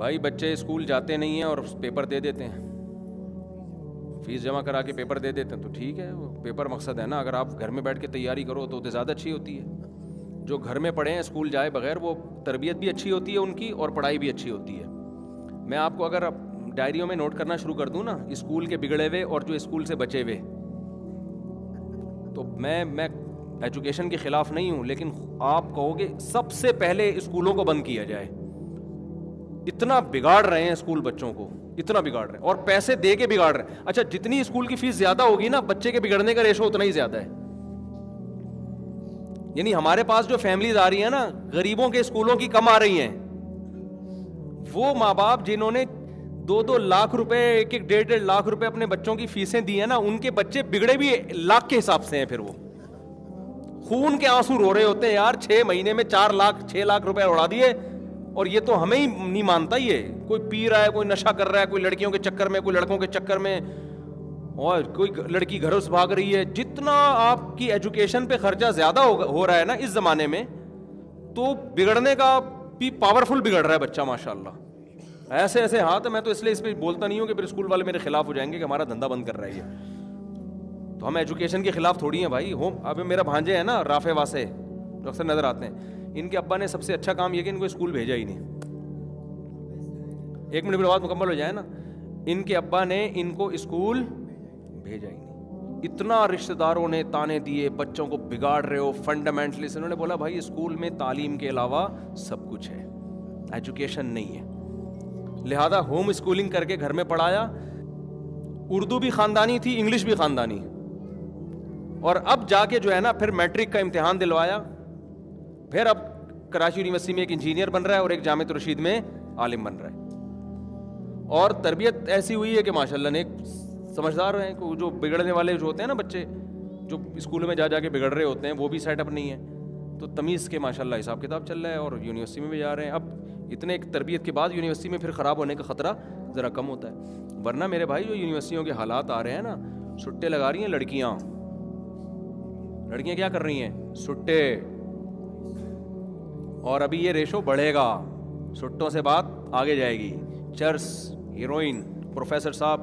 بھائی بچے اسکول جاتے نہیں ہیں اور پیپر دے دیتے ہیں, فیس جمع کرا کے پیپر دے دیتے ہیں, تو ٹھیک ہے, وہ پیپر مقصد ہے نا. اگر آپ گھر میں بیٹھ کے تیاری کرو تو زیادہ اچھی ہوتی ہے. جو گھر میں پڑھے ہیں اسکول جائے بغیر, وہ تربیت بھی اچھی ہوتی ہے ان کی اور پڑھائی بھی اچھی ہوتی ہے. میں آپ کو اگر ڈائریوں میں نوٹ کرنا شروع کر دوں نا, اسکول کے بگڑے ہوئے اور جو اسکول سے بچے ہوئے, تو میں ایجوکیشن کے خلاف نہیں ہوں, لیکن آپ کہو گے سب سے پہلے اسکولوں کو بند کیا جائے. اتنا بگاڑ رہے ہیں اسکول بچوں کو, اتنا بگاڑ رہے ہیں, اور پیسے دے کے بگاڑ رہے ہیں. اچھا جتنی اسکول کی فیس زیادہ ہوگی نا, بچے کے بگڑنے کا ریشو اتنا ہی زیادہ ہے. یعنی ہمارے پاس جو فیملیز آ رہی ہیں نا, غریبوں کے اسکولوں کی کم آ رہی ہیں. وہ ماں باپ جنہوں نے 2-2 لاکھ روپے, 1-1 1.5 لاکھ روپے اپنے بچوں کی فیسیں دی ہیں نا, ان کے بچے بگڑے بھی لاکھ کے حساب سے ہیں. پھر وہ خون کے آنسو رو رہے ہوتے ہیں, یار 6 مہینے میں 4 لاکھ 6 لاکھ روپے اڑا دیے, اور یہ تو ہمیں ہی نہیں مانتا. یہ کوئی پی رہا ہے, کوئی نشہ کر رہا ہے, کوئی لڑکیوں کے چکر میں, کوئی لڑکوں کے چکر میں, اور کوئی لڑکی گھروں سے بھاگ رہی ہے. جتنا آپ کی ایجوکیشن پہ خرچہ زیادہ ہو رہا ہے نا اس زمانے میں, تو بگڑنے کا بھی پاورفل بگڑ رہا ہے بچہ ماشاء اللہ. ایسے ایسے ہاتھ, میں تو اس لیے اس پہ بولتا نہیں ہوں کہ پھر اسکول والے میرے خلاف ہو جائیں گے کہ ہمارا دھندا بند کر رہا ہے یہ. تو ہم ایجوکیشن کے خلاف تھوڑی ہیں بھائی. اب میرا بھانجے ہے نا رافع واسع, جو اکثر نظر آتے ہیں, ان کے ابا نے سب سے اچھا کام یہ کہ ان کو اسکول بھیجا ہی نہیں. 1 منٹ کی بات مکمل ہو جائے نا, ان کے ابا نے ان کو اسکول بھیجا ہی نہیں. اتنا رشتہ داروں نے تانے دیے, بچوں کو بگاڑ رہے ہو فنڈامنٹلی. انہوں نے بولا بھائی اسکول میں تعلیم کے علاوہ سب کچھ ہے, ایجوکیشن نہیں ہے. لہذا ہوم اسکولنگ کر کے گھر میں پڑھایا. اردو بھی خاندانی تھی, انگلش بھی خاندانی, اور اب جا کے جو ہے نا پھر میٹرک کا امتحان دلوایا. پھر اب کراچی یونیورسٹی میں ایک انجینئر بن رہا ہے اور ایک جامعۃ الرشید میں عالم بن رہا ہے. اور تربیت ایسی ہوئی ہے کہ ماشاءاللہ نے سمجھدار ہیں. جو بگڑنے والے جو ہوتے ہیں نا بچے, جو اسکولوں میں جا کے بگڑ رہے ہوتے ہیں, وہ بھی سیٹ اپ نہیں ہے. تو تمیز کے ماشاءاللہ حساب کتاب چل رہا ہے, اور یونیورسٹی میں بھی جا رہے ہیں. اب اتنے ایک تربیت کے بعد یونیورسٹی میں پھر خراب ہونے کا خطرہ ذرا کم ہوتا ہے. ورنہ میرے بھائی جو یونیورسٹیوں کے حالات آ رہے ہیں نا, سٹے لگا رہی ہیں لڑکیاں کیا کر رہی ہیں, سٹے. اور ابھی یہ ریشو بڑھے گا, سٹوں سے بات آگے جائے گی. چرس, ہیروئن, پروفیسر صاحب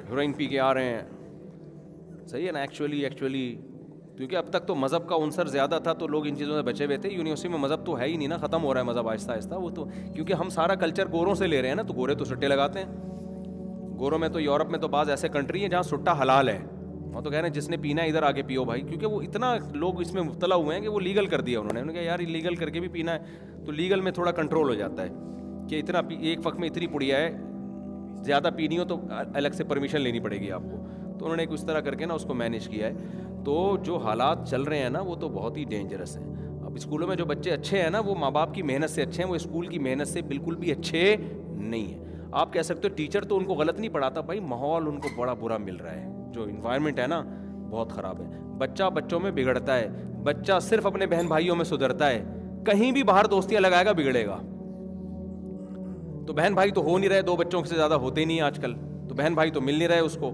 ہیروئن پی کے آ رہے ہیں. صحیح ہے نا. ایکچولی کیونکہ اب تک تو مذہب کا عنصر زیادہ تھا تو لوگ ان چیزوں سے بچے ہوئے تھے. یونیورسٹی میں مذہب تو ہے ہی نہیں نا, ختم ہو رہا ہے مذہب آہستہ آہستہ. وہ تو کیونکہ ہم سارا کلچر گوروں سے لے رہے ہیں نا, تو گورے تو سٹے لگاتے ہیں. گوروں میں تو, یورپ میں تو بعض ایسے کنٹری ہیں جہاں سٹا حلال ہے. وہ تو کہہ رہے ہیں جس نے پینا ہے ادھر آ کے پیو بھائی, کیونکہ وہ اتنا لوگ اس میں مبتلا ہوئے ہیں کہ وہ لیگل کر دیا انہوں نے کہا یار لیگل کر کے بھی پینا ہے, تو لیگل میں تھوڑا کنٹرول ہو جاتا ہے کہ اتنا ایک وقت میں اتنی پڑیا ہے, زیادہ پینی ہو تو الگ سے پرمیشن لینی پڑے گی آپ کو. تو انہوں نے اس طرح کر کے نا اس کو مینیج کیا ہے. تو جو حالات چل رہے ہیں نا وہ تو بہت ہی ڈینجرس ہیں. اب اسکولوں میں جو بچے اچھے ہیں نا, وہ ماں باپ کی محنت سے اچھے ہیں, وہ اسکول کی محنت سے بالکل بھی اچھے نہیں ہیں. آپ کہہ سکتے ہو ٹیچر تو ان کو غلط نہیں پڑھاتا بھائی, ماحول ان کو بڑا برا مل رہا ہے. جو انوائرمنٹ ہے نا بہت خراب ہے. بچہ بچوں میں بگڑتا ہے, بچہ صرف اپنے بہن بھائیوں میں سدھرتا ہے, کہیں بھی باہر دوستیاں لگائے گا بگڑے گا. تو بہن بھائی تو ہو نہیں رہے, 2 بچوں سے زیادہ ہوتے نہیں آج کل, تو بہن بھائی تو مل نہیں رہے اس کو,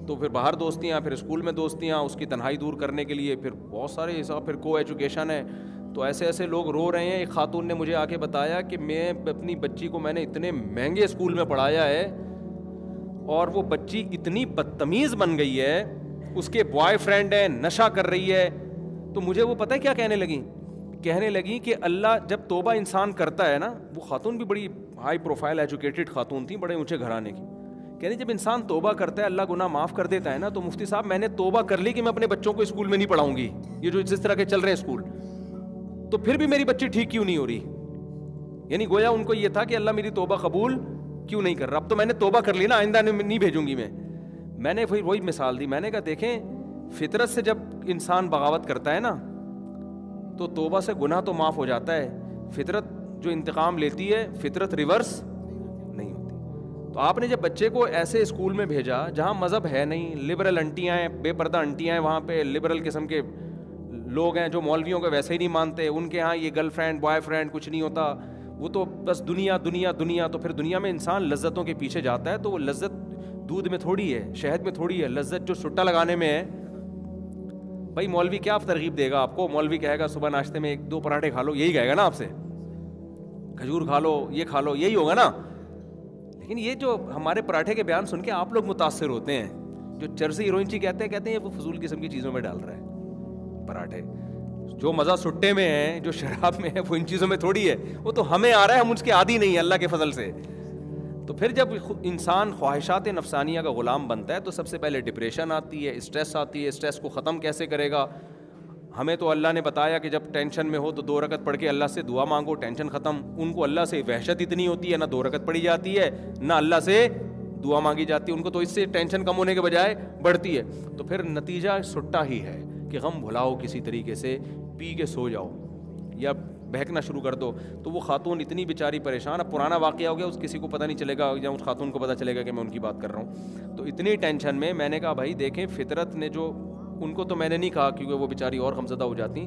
تو پھر باہر دوستیاں, پھر اسکول میں دوستیاں, اس کی تنہائی دور کرنے کے لیے پھر بہت سارے حساب, پھر کو ایجوکیشن ہے. تو ایسے ایسے لوگ رو رہے ہیں. ایک خاتون نے مجھے آ کے بتایا کہ میں اپنی بچی کو میں نے اتنے مہنگے اسکول میں پڑھایا ہے, اور وہ بچی اتنی بدتمیز بن گئی ہے, اس کے بوائے فرینڈ ہے, نشہ کر رہی ہے. تو مجھے وہ پتہ ہے کیا کہنے لگی کہ اللہ جب توبہ انسان کرتا ہے نا, وہ خاتون بھی بڑی ہائی پروفائل ایجوکیٹڈ خاتون تھی, بڑے اونچے گھرانے کی, کہنے جب انسان توبہ کرتا ہے اللہ گناہ معاف کر دیتا ہے نا. تو مفتی صاحب میں نے توبہ کر لی کہ میں اپنے بچوں کو اسکول میں نہیں پڑھاؤں گی, یہ جو جس طرح کے چل رہے ہیں اسکول, تو پھر بھی میری بچی ٹھیک کیوں نہیں ہو رہی. یعنی گویا ان کو یہ تھا کہ اللہ میری توبہ قبول کیوں نہیں کر رہا. اب تو میں نے توبہ کر لی نا, آئندہ نہیں بھیجوں گی میں نے وہی مثال دی. میں نے کہا دیکھیں فطرت سے جب انسان بغاوت کرتا ہے نا, تو توبہ سے گناہ تو معاف ہو جاتا ہے, فطرت جو انتقام لیتی ہے فطرت ریورس نہیں ہوتی. تو آپ نے جب بچے کو ایسے اسکول میں بھیجا جہاں مذہب ہے نہیں, لبرل انٹیاں ہیں, بے پردہ انٹیاں ہیں, وہاں پہ لبرل قسم کے لوگ ہیں جو مولویوں کو ویسے ہی نہیں مانتے, ان کے ہاں یہ گرل فرینڈ بوائے فرینڈ کچھ نہیں ہوتا, وہ تو بس دنیا دنیا دنیا. تو پھر دنیا میں انسان لذتوں کے پیچھے جاتا ہے, تو وہ لذت دودھ میں تھوڑی ہے, شہد میں تھوڑی ہے, لذت جو سٹا لگانے میں ہے. بھائی مولوی کیا ترغیب دے گا آپ کو, مولوی کہے گا صبح ناشتے میں 1-2 پراٹھے کھا لو, یہی کہے گا نا آپ سے. کھجور کھا لو، یہ کھا لو، یہی ہوگا نا. لیکن یہ جو ہمارے پراٹھے کے بیان سن کے آپ لوگ متاثر ہوتے ہیں، جو چرسی ہیروئن کہتے ہیں وہ فضول قسم کی چیزوں میں ڈال رہا ہے پراٹھے. جو مزہ سٹے میں ہے، جو شراب میں ہے، وہ ان چیزوں میں تھوڑی ہے. وہ تو ہمیں آ رہا ہے، ہم اس کے عادی نہیں ہیں اللہ کے فضل سے. تو پھر جب انسان خواہشات نفسانیہ کا غلام بنتا ہے تو سب سے پہلے ڈپریشن آتی ہے، اسٹریس آتی ہے. اسٹریس کو ختم کیسے کرے گا؟ ہمیں تو اللہ نے بتایا کہ جب ٹینشن میں ہو تو 2 رکعت پڑھ کے اللہ سے دعا مانگو، ٹینشن ختم. ان کو اللہ سے وحشت اتنی ہوتی ہے، نہ 2 رکعت پڑھی جاتی ہے نہ اللہ سے دعا مانگی جاتی ہے. ان کو تو اس سے ٹینشن کم ہونے کے بجائے بڑھتی ہے. تو پھر نتیجہ سٹا ہی ہے کہ غم بھلاؤ کسی طریقے سے، پی کے سو جاؤ یا بہکنا شروع کر دو. تو وہ خاتون اتنی بیچاری پریشان، اب پرانا واقعہ ہو گیا، اس کسی کو پتہ نہیں چلے گا یا اس خاتون کو پتہ چلے گا کہ میں ان کی بات کر رہا ہوں. تو اتنی ٹینشن میں نے کہا بھائی دیکھیں، فطرت نے جو، ان کو تو میں نے نہیں کہا کیونکہ وہ بیچاری اور غمزدہ ہو جاتی،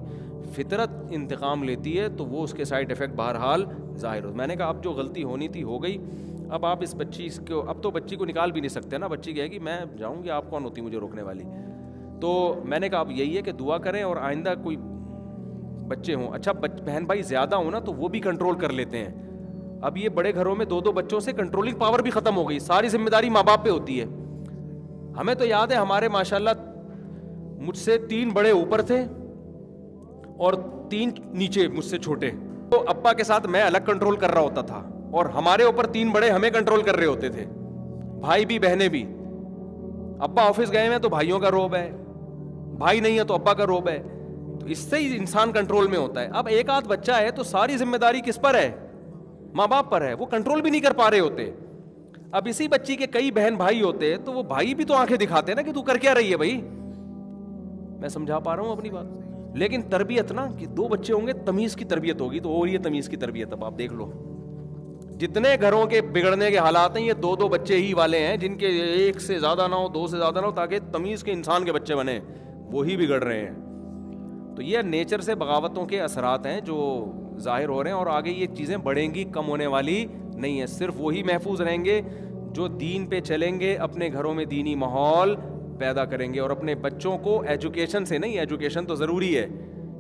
فطرت انتقام لیتی ہے تو وہ اس کے سائڈ ایفیکٹ بہرحال ظاہر ہو. میں نے کہا اب جو غلطی ہونی تھی ہو گئی. اب آپ اس بچی کو، اب تو بچی کو نکال بھی نہیں سکتے نا. بچی کہے گی میں جاؤں گی، آپ کون ہوتی مجھے روکنے والی. تو میں نے کہا اب یہی ہے کہ دعا کریں اور آئندہ کوئی بچے ہوں، اچھا بہن بھائی زیادہ ہوں نا تو وہ بھی کنٹرول کر لیتے ہیں. اب یہ بڑے گھروں میں 2 بچوں سے کنٹرولنگ پاور بھی ختم ہو گئی، ساری ذمہ داری ماں باپ پہ ہوتی ہے. ہمیں تو یاد ہے ہمارے ماشاءاللہ مجھ سے 3 بڑے اوپر تھے اور 3 نیچے مجھ سے چھوٹے. تو ابا کے ساتھ میں الگ کنٹرول کر رہا ہوتا تھا اور ہمارے اوپر 3 بڑے ہمیں کنٹرول کر رہے ہوتے تھے، بھائی بھی بہنیں بھی. ابا آفس گئے ہیں تو بھائیوں کا روب ہے، بھائی نہیں ہے تو ابا کا روب ہے. تو اس سے ہی انسان کنٹرول میں ہوتا ہے. اب ایک آدھ بچہ ہے تو ساری ذمہ داری کس پر ہے؟ ماں باپ پر ہے. وہ کنٹرول بھی نہیں کر پا رہے ہوتے. اب اسی بچی کے کئی بہن بھائی ہوتے تو وہ بھائی بھی تو آنکھیں دکھاتے نا کہ تو کر کیا رہی ہے بھائی. میں سمجھا پا رہا ہوں اپنی بات. لیکن تربیت نا کہ 2 بچے ہوں گے تمیز کی تربیت ہوگی تو اور یہ تمیز کی تربیت. اب آپ دیکھ لو جتنے گھروں کے بگڑنے کے حالات ہیں یہ 2 بچے ہی والے ہیں، جن کے 1 سے زیادہ نہ ہو، 2 سے زیادہ نہ ہو، تاکہ تمیز کے انسان کے بچے بنے. وہی بگڑ رہے ہیں. تو یہ نیچر سے بغاوتوں کے اثرات ہیں جو ظاہر ہو رہے ہیں اور آگے یہ چیزیں بڑھیں گی، کم ہونے والی نہیں ہے. صرف وہی محفوظ رہیں گے جو دین پہ چلیں گے، اپنے گھروں میں دینی ماحول پیدا کریں گے اور اپنے بچوں کو ایجوکیشن سے نہیں، ایجوکیشن تو ضروری ہے،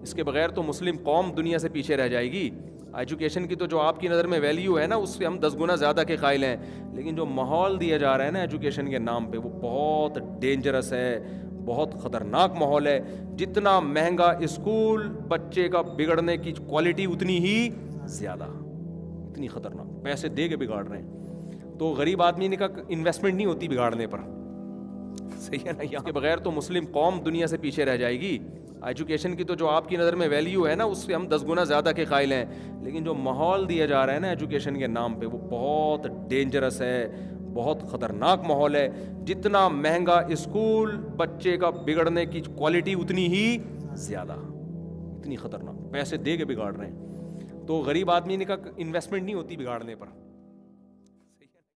اس کے بغیر تو مسلم قوم دنیا سے پیچھے رہ جائے گی. ایجوکیشن کی تو جو آپ کی نظر میں ویلیو ہے نا اس سے ہم 10 گنا زیادہ کے قائل ہیں. لیکن جو ماحول دیا جا رہا ہے نا ایجوکیشن کے نام پہ وہ بہت ڈینجرس ہے، بہت خطرناک ماحول ہے. جتنا مہنگا اسکول، بچے کا بگڑنے کی کوالٹی اتنی ہی زیادہ، اتنی خطرناک. پیسے دے کے بگاڑ رہے ہیں. تو غریب آدمی نے کہا انویسٹمنٹ نہیں ہوتی بگاڑنے پر، صحیح ہے نا. یہاں کے بغیر تو مسلم قوم دنیا سے پیچھے رہ جائے گی. ایجوکیشن کی تو جو آپ کی نظر میں ویلیو ہے نا اس سے ہم 10 گنا زیادہ کے قائل ہیں. لیکن جو ماحول دیا جا رہا ہے نا ایجوکیشن کے نام پہ وہ بہت ڈینجرس ہے، بہت خطرناک ماحول ہے. جتنا مہنگا اسکول، بچے کا بگڑنے کی کوالٹی اتنی ہی زیادہ، اتنی خطرناک. پیسے دے کے بگاڑ رہے ہیں. تو غریب آدمی نے کہا انویسٹمنٹ نہیں ہوتی بگاڑنے پر.